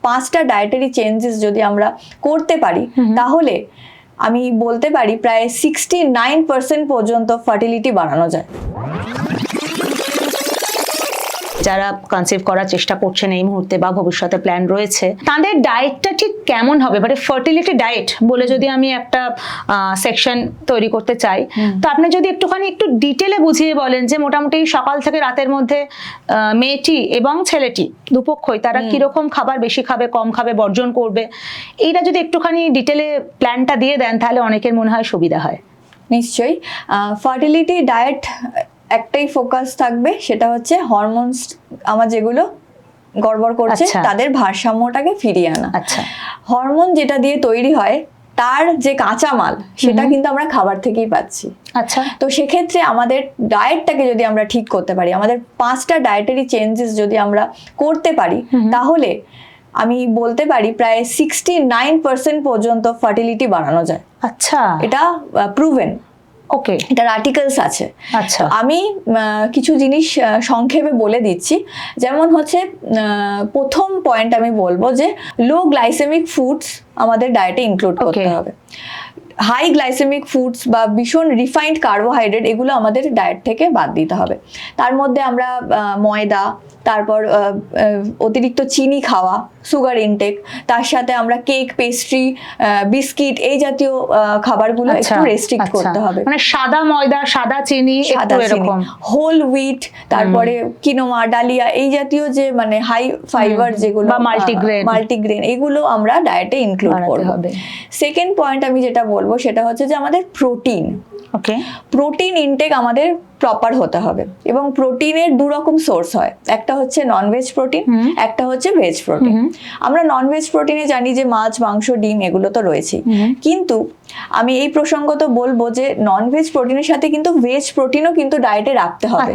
5টা dietary changes যদি আমরা করতে পারি তাহলে আমি বলতে পারি প্রায় 69% পর্যন্ত ফার্টিলিটি বাড়ানো যায়। যারা কনসিভ করার চেষ্টা করছেন এই মুহূর্তে বা ভবিষ্যতে প্ল্যান রয়েছে, তাদের ডায়েটটা ঠিক কেমন হবে? মানে ফার্টিলিটি ডায়েট বলে যদি আমি একটা সেকশন তৈরি করতে চাই, তো আপনি যদি একটু ডিটেলে বুঝিয়ে বলেন যে মোটামুটি সকাল থেকে রাতের মধ্যে মেয়েটি এবং ছেলেটি দুপক্ষই তারা কিরকম খাবার বেশি খাবে, কম খাবে, বর্জন করবে, এইটা যদি একটুখানি ডিটেলে প্ল্যানটা দিয়ে দেন তাহলে অনেকের মনে হয় সুবিধা হয়। নিশ্চয়ই। ফার্টিলিটি ডায়েট একটাই ফোকাস থাকবে, সেটা হচ্ছে হরমোনস আমার যেগুলো গড়বড় করছে তাদের ভারসাম্যটাকে ফিরিয়ে আনা। হরমোন যেটা দিয়ে তৈরি হয় তার যে কাঁচামাল সেটা কিন্তু আমরা খাবার থেকেই পাচ্ছি। তো সেক্ষেত্রে আমাদের ডায়েটটাকে যদি আমরা ঠিক করতে পারি, আমাদের 5টা ডায়েটারি চেঞ্জেস যদি আমরা করতে পারি তাহলে আমি বলতে পারি প্রায় 69% পর্যন্ত ফার্টিলিটি বাড়ানো যায়। এটা প্রুভেন। ওকে, এটার আর্টিকেলস আছে। আমি কিছু জিনিস সংক্ষেপে বলে দিচ্ছি। যেমন হচ্ছে প্রথম পয়েন্ট আমি বলবো যে লো গ্লাইসেমিক ফুডস আমাদের ডায়েটে ইনক্লুড করতে হবে। হাই গ্লাইসেমিক ফুডস বা ভীষণ রিফাইন্ড কার্বোহাইড্রেট এগুলো আমাদের ডায়েট থেকে বাদ দিতে হবে। তার মধ্যে আমরা ময়দা, তারপর অতিরিক্ত চিনি খাওয়া, সুগার ইনটেক, তার সাথে আমরা কেক, পেস্ট্রি, বিস্কিট এই জাতীয় খাবারগুলো একটু রেস্ট্রিক্ট করতে হবে। মানে সাদা ময়দা, সাদা চিনি, হোল হুইট, তারপরে কিনোয়া, ডালিয়া এই জাতীয় যে মানে হাই ফাইবার যেগুলো, মাল্টিগ্রেন এগুলো আমরা ডায়েটে ইনক্লুড করব। সেকেন্ড পয়েন্ট আমি যেটা বলবো সেটা হচ্ছে যে আমাদের প্রোটিন। প্রোটিন ইনটেক আমাদের প্রপার হতে হবে এবং প্রোটিনের 2 রকম সোর্স হয়, একটা হচ্ছে ননভেজ প্রোটিন, একটা হচ্ছে ভেজ প্রোটিন। আমরা ননভেজ প্রোটিনে জানি যে মাছ, মাংস, ডিম এগুলো তো রয়েছেই, কিন্তু আমি এই প্রসঙ্গত বলবো যে ননভেজ প্রোটিনের সাথে কিন্তু ভেজ প্রোটিনও কিন্তু ডায়েটে রাখতে হবে।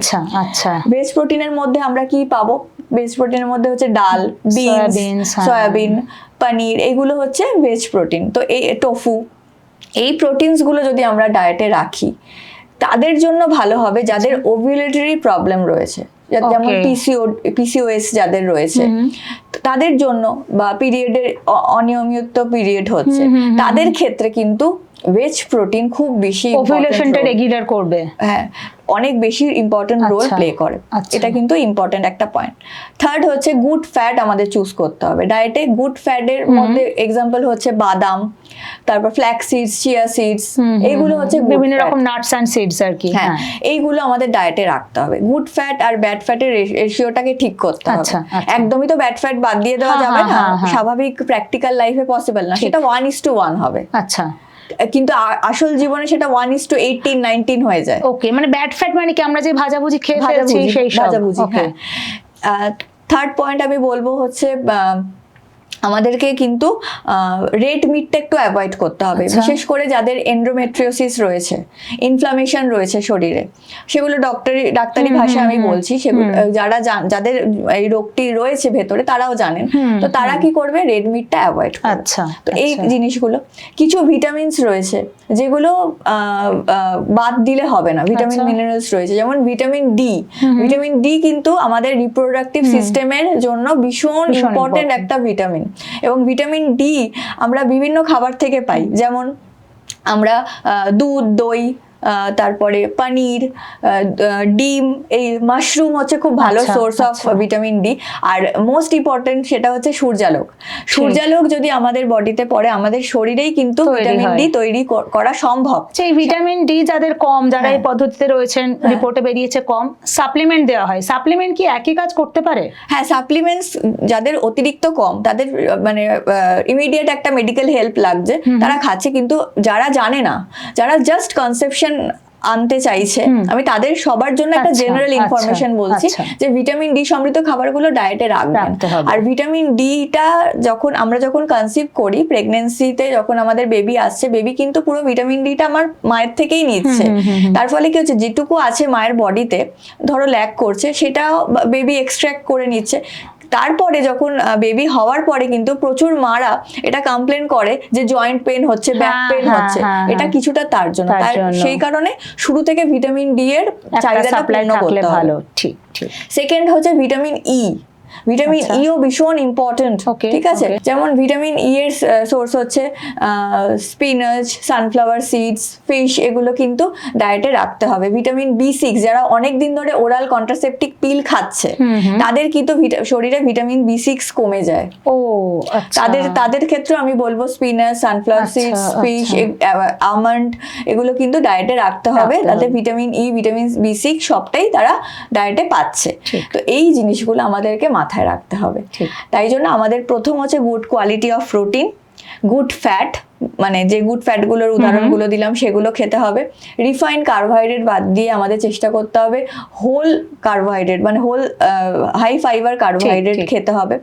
ভেজ প্রোটিনের মধ্যে আমরা কি পাবো? ভেজ প্রোটিনের মধ্যে হচ্ছে ডাল, বিনস, সয়াবিন, পনির, এগুলো হচ্ছে ভেজ প্রোটিন। তো এই টোফু, এই প্রোটিনস গুলো যদি আমরা ডায়েটে রাখি তাদের জন্য ভালো হবে যাদের ওভুলেটরি প্রবলেম রয়েছে, যেমন পিসিওএস যাদের রয়েছে তাদের জন্য, বা পিরিয়ডের অনিয়মিত পিরিয়ড হচ্ছে তাদের ক্ষেত্রে কিন্তু ভেজ প্রোটিন খুব বেশি ওভুলেশনটা রেগুলার করবে, হ্যাঁ অনেক বেশি ইম্পর্টেন্ট রোল প্লে করে। এটা কিন্তু ইম্পর্টেন্ট একটা পয়েন্ট। থার্ড হচ্ছে গুড ফ্যাট আমাদের চুজ করতে হবে ডায়েটে। গুড ফ্যাটের মধ্যে এক্সাম্পল হচ্ছে বাদাম, তারপর ফ্ল্যাক্স সিডস, চিয়া সিডস, এইগুলো হচ্ছে বিভিন্ন রকম নাটস এন্ড সিডস আর কি। হ্যাঁ, এইগুলো আমাদের ডায়েটে রাখতে হবে। গুড ফ্যাট আর ব্যাড ফ্যাটের রেশিওটাকে ঠিক করতে হবে। একদমই তো ব্যাড ফ্যাট বাদ দিয়ে দেওয়া যাবে না, স্বাভাবিক প্র্যাকটিক্যাল লাইফে পসিবল না, সেটা 1:1 হবে। কিন্তু আসল জীবনে সেটা 1:18-19 হয়ে যায়। ওকে, মানে ব্যাড ফ্যাট মানে কি আমরা যে ভাজাভুজি খেয়ে ফেলছি সেই ভাজাভুজি। থার্ড পয়েন্ট আমি বলবো হচ্ছে আমাদেরকে কিন্তু রেড মিটটা একটু অ্যাভয়েড করতে হবে, বিশেষ করে যাদের এন্ডোমেট্রিওসিস রয়েছে, ইনফ্লামেশন রয়েছে শরীরে, সেগুলো ডাক্তারি ভাষায় আমি বলছি, সেগুলো যাদের এই রোগটি রয়েছে ভেতরে তারাও জানেন। তো তারা কি করবে? রেড মিটটা অ্যাভয়েড করবে। তো এই জিনিসগুলো, কিছু ভিটামিনস রয়েছে যেগুলো বাদ দিলে হবে না, ভিটামিন মিনারেলস রয়েছে, যেমন ভিটামিন ডি। ভিটামিন ডি কিন্তু আমাদের রিপ্রোডাক্টিভ সিস্টেমের জন্য ভীষণ ইম্পর্টেন্ট একটা ভিটামিন, এবং ভিটামিন ডি আমরা বিভিন্ন খাবার থেকে পাই, যেমন আমরা দুধ, দই, তারপরে পনির, ডিম, এই মাশরুম হচ্ছে খুব ভালো সোর্স অফ ভিটামিন ডি। আর মোস্ট ইম্পর্টেন্ট সেটা হচ্ছে সূর্যালোক। সূর্যালোক যদি আমাদের বডিতে পড়ে, আমাদের শরীরেই কিন্তু ভিটামিন ডি তৈরি করা সম্ভব। সেই ভিটামিন ডি যাদের কম, যারা এই পদ্ধতিতে রয়েছেন, রিপোর্টে বেরিয়েছে কম, সাপ্লিমেন্ট দেওয়া হয়। সাপ্লিমেন্ট কি একই কাজ করতে পারে? হ্যাঁ, সাপ্লিমেন্টস যাদের অতিরিক্ত কম, তাদের মানে ইমিডিয়েট একটা মেডিকেল হেল্প লাগছে, তারা খাচ্ছে। কিন্তু যারা জানে না, যারা জাস্ট কনসেপশন আনতে চাইছে, আমি তাদের সবার জন্য একটা জেনারেল ইনফরমেশন বলছি যে ভিটামিন ডি সমৃদ্ধ খাবারগুলো ডায়েটে রাখবেন। আর ভিটামিন ডিটা আমরা যখন কনসিভ করি, প্রেগন্যান্সিতে যখন আমাদের বেবি আসছে, বেবি কিন্তু পুরো ভিটামিন ডিটা আমার মায়ের থেকেই নিচ্ছে। তার ফলে কি হচ্ছে, যেটুকু আছে মায়ের বডিতে ধরো ল্যাক করছে, সেটা বেবি এক্সট্র্যাক্ট করে নিচ্ছে। তারপরে যখন বেবি হওয়ার পরে কিন্তু প্রচুর মারা এটা কমপ্লেন করে যে জয়েন্ট পেন হচ্ছে, ব্যাক পেন হচ্ছে, এটা কিছুটা তার জন্য। সেই কারণে শুরু থেকে ভিটামিন ডি এর চাহিদাটা পূর্ণ করতে হবে। সেকেন্ড হচ্ছে ভিটামিন ই। ভিটামিন আচ্ছা। ইও ভীষণ ইম্পর্টেন্ট, Okay, ঠিক আছে? okay. যেমন ভিটামিন ই এর সোর্স হচ্ছে স্পিনাচ, সানফ্লাওয়ার সিডস, ফিশ, এগুলো কিন্তু ডায়েটে রাখতে হবে। ভিটামিন B6, যারা অনেক দিন ধরে ওরাল কন্ট্রাসেপটিভ পিল খাচ্ছে তাদের কিন্তু শরীরে ভিটামিন B6 কমে যায়। ও আচ্ছা, তাদের ক্ষেত্রে আমি বলবো স্পিনাচ, সানফ্লাওয়ার আচ্ছা, সিডস, ফিশ, আচ্ছা। আমন্ড, এগুলো কিন্তু ডায়েটে রাখতে হবে। রাখতে তাতে হবে। ভিটামিন ই, ভিটামিন B6 সবটাই তারা ডায়েটে পাচ্ছে। ঠিক। তো এই জিনিসগুলো আমাদেরকে মাথায় রাখতে হবে। ঠিক। তাই জন্য আমাদের প্রথম হচ্ছে good quality of protein, good fat, মানে যে গুড ফ্যাটগুলোর উদাহরণগুলো দিলাম সেগুলো খেতে হবে। রিফাইন্ড কার্বোহাইড্রেট বাদ দিয়ে আমাদের চেষ্টা করতে হবে হোল কার্বোহাইড্রেট, মানে হোল হাই ফাইবার কার্বোহাইড্রেট ঠিক। খেতে হবে,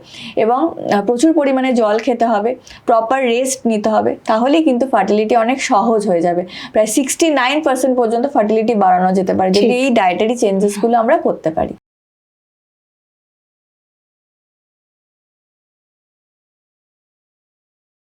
এবং প্রচুর পরিমাণে জল খেতে হবে, প্রপার রেস্ট নিতে হবে। তাহলেই কিন্তু ফার্টিলিটি অনেক সহজ হয়ে যাবে। প্রায় 69% পর্যন্ত ফার্টিলিটি বাড়ানো যেতে পারে যদি এই ডায়েটারি চেঞ্জেসগুলো আমরা করতে পারি।